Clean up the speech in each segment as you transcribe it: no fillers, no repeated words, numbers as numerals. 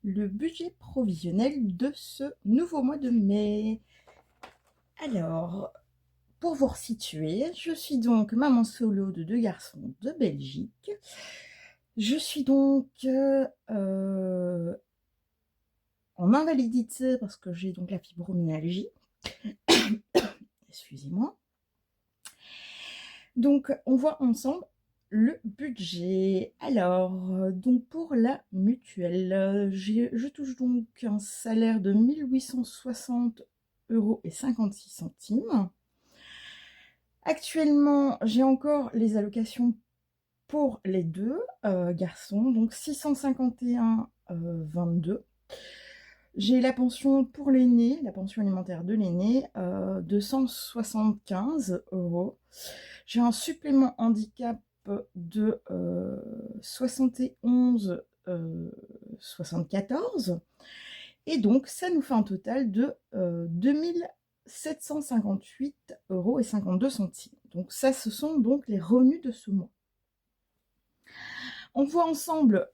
le budget provisionnel de ce nouveau mois de mai. Alors, pour vous resituer, je suis donc maman solo de 2 garçons de Belgique. Je suis donc en invalidité parce que j'ai donc la fibromyalgie. Excusez-moi. Donc, on voit ensemble le budget. Alors, donc pour la mutuelle, je touche donc un salaire de 1 860,56 €. Actuellement, j'ai encore les allocations pour les deux garçons, donc 651,22 €. J'ai la pension pour l'aîné, la pension alimentaire de l'aîné, 275 €. J'ai un supplément handicap de 71,74 €. Et donc, ça nous fait un total de 2 758,52 €. Donc ça, ce sont donc les revenus de ce mois. On voit ensemble,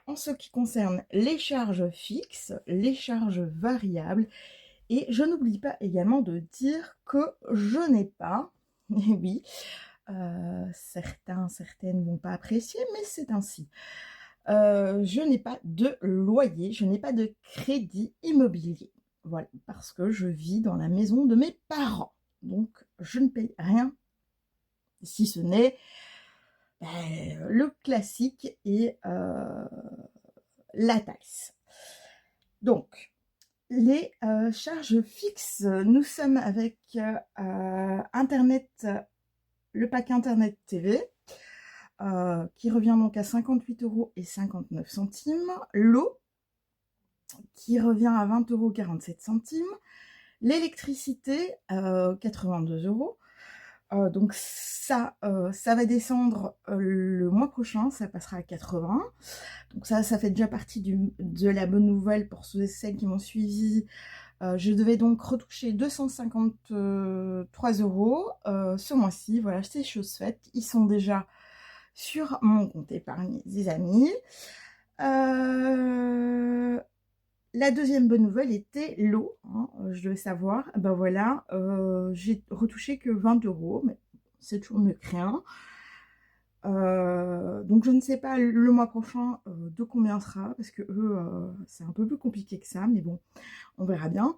en ce qui concerne les charges fixes, les charges variables, et je n'oublie pas également de dire que je n'ai pas, et oui, certaines ne vont pas apprécier, mais c'est ainsi. Je n'ai pas de loyer, je n'ai pas de crédit immobilier. Voilà, parce que je vis dans la maison de mes parents. Donc, je ne paye rien, si ce n'est le classique et la taxe. Donc, les charges fixes, nous sommes avec Internet, le pack Internet TV, qui revient donc à 58,59 €. L'eau, qui revient à 20,47 €. L'électricité, 82 €. Donc ça va descendre le mois prochain, ça passera à 80. Donc ça fait déjà partie de la bonne nouvelle pour ceux et celles qui m'ont suivi. Je devais donc retoucher 253 € ce mois-ci. Voilà, c'est chose faite. Ils sont déjà sur mon compte épargne des amis. La deuxième bonne nouvelle était l'eau, hein, je devais savoir. Ben voilà, j'ai retouché que 20 €, mais c'est toujours mieux que rien. Donc je ne sais pas le mois prochain de combien sera, parce que eux, c'est un peu plus compliqué que ça, mais bon, on verra bien.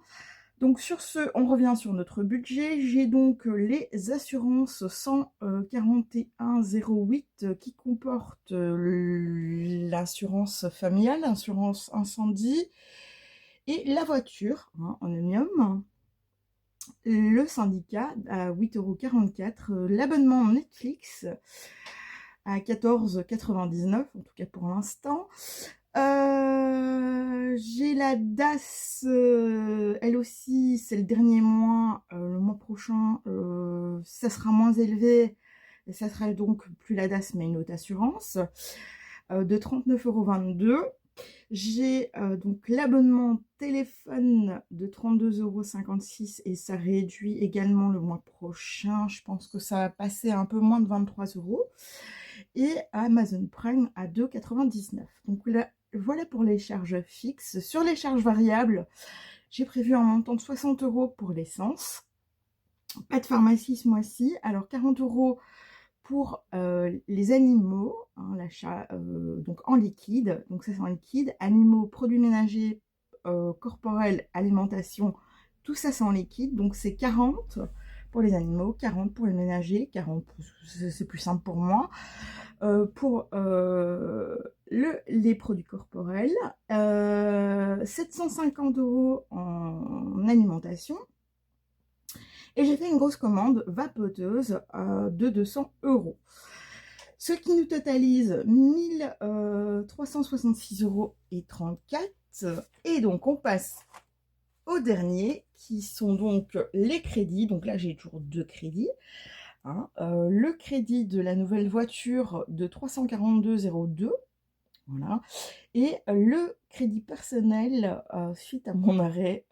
Donc sur ce, on revient sur notre budget. J'ai donc les assurances 141,08 qui comportent l'assurance familiale, l'assurance incendie et la voiture, hein, en amium. Le syndicat à 8,44 €, l'abonnement Netflix à 14,99 €, en tout cas pour l'instant. J'ai la DAS, elle aussi, c'est le dernier mois. Le mois prochain, ça sera moins élevé, et ça sera donc plus la DAS, mais une autre assurance, de 39,22 €. J'ai donc l'abonnement téléphone de 32,56 € et ça réduit également le mois prochain. Je pense que ça va passer à un peu moins de 23 €. Et Amazon Prime à 2,99 €. Donc là, voilà pour les charges fixes. Sur les charges variables, j'ai prévu un montant de 60 € pour l'essence. Pas de pharmacie ce mois-ci. Alors 40 € pour les animaux, hein, l'achat donc en liquide. Donc ça c'est en liquide. Animaux, produits ménagers, corporels, alimentation, tout ça c'est en liquide. Donc c'est 40 pour les animaux, 40 pour les ménagers, 40 c'est plus simple pour moi. Pour les produits corporels, 750 € en alimentation. Et j'ai fait une grosse commande vapoteuse de 200 €. Ce qui nous totalise 1 366,34 €. Et donc on passe au dernier, qui sont donc les crédits. Donc là j'ai toujours 2 crédits. Hein. Le crédit de la nouvelle voiture de 342,02 €. Voilà. Et le crédit personnel, suite à mon arrêt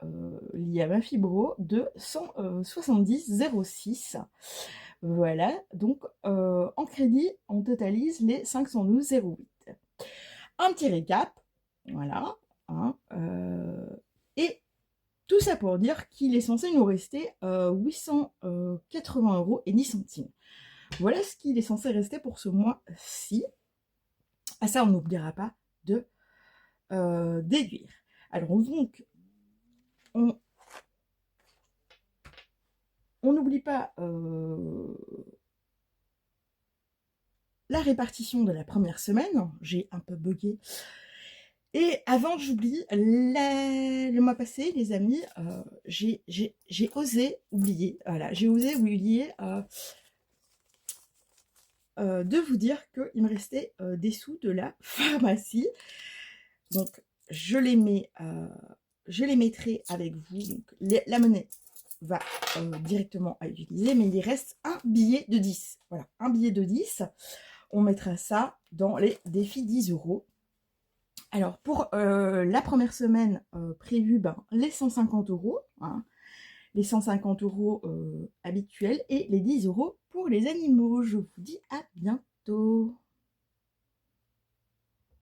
lié à ma fibro, de 170,06 €. Voilà, donc en crédit, on totalise les 512,08 €. Un petit récap, voilà. hein, et tout ça pour dire qu'il est censé nous rester 880 € et 10 centimes. Voilà ce qu'il est censé rester pour ce mois-ci. À ça, on n'oubliera pas de déduire. Alors donc, on n'oublie pas la répartition de la première semaine. J'ai un peu bugué. Et avant que j'oublie, le mois passé, les amis, j'ai osé oublier, voilà, j'ai osé oublier de vous dire qu'il me restait des sous de la pharmacie. Donc, je les mettrai avec vous. Donc, la monnaie va directement à utiliser, mais il reste un billet de 10. Voilà, un billet de 10. On mettra ça dans les défis 10 €. Alors, pour la première semaine prévue, les 150 €, hein, les 150 € habituels et les 10 € pour les animaux. Je vous dis à bientôt.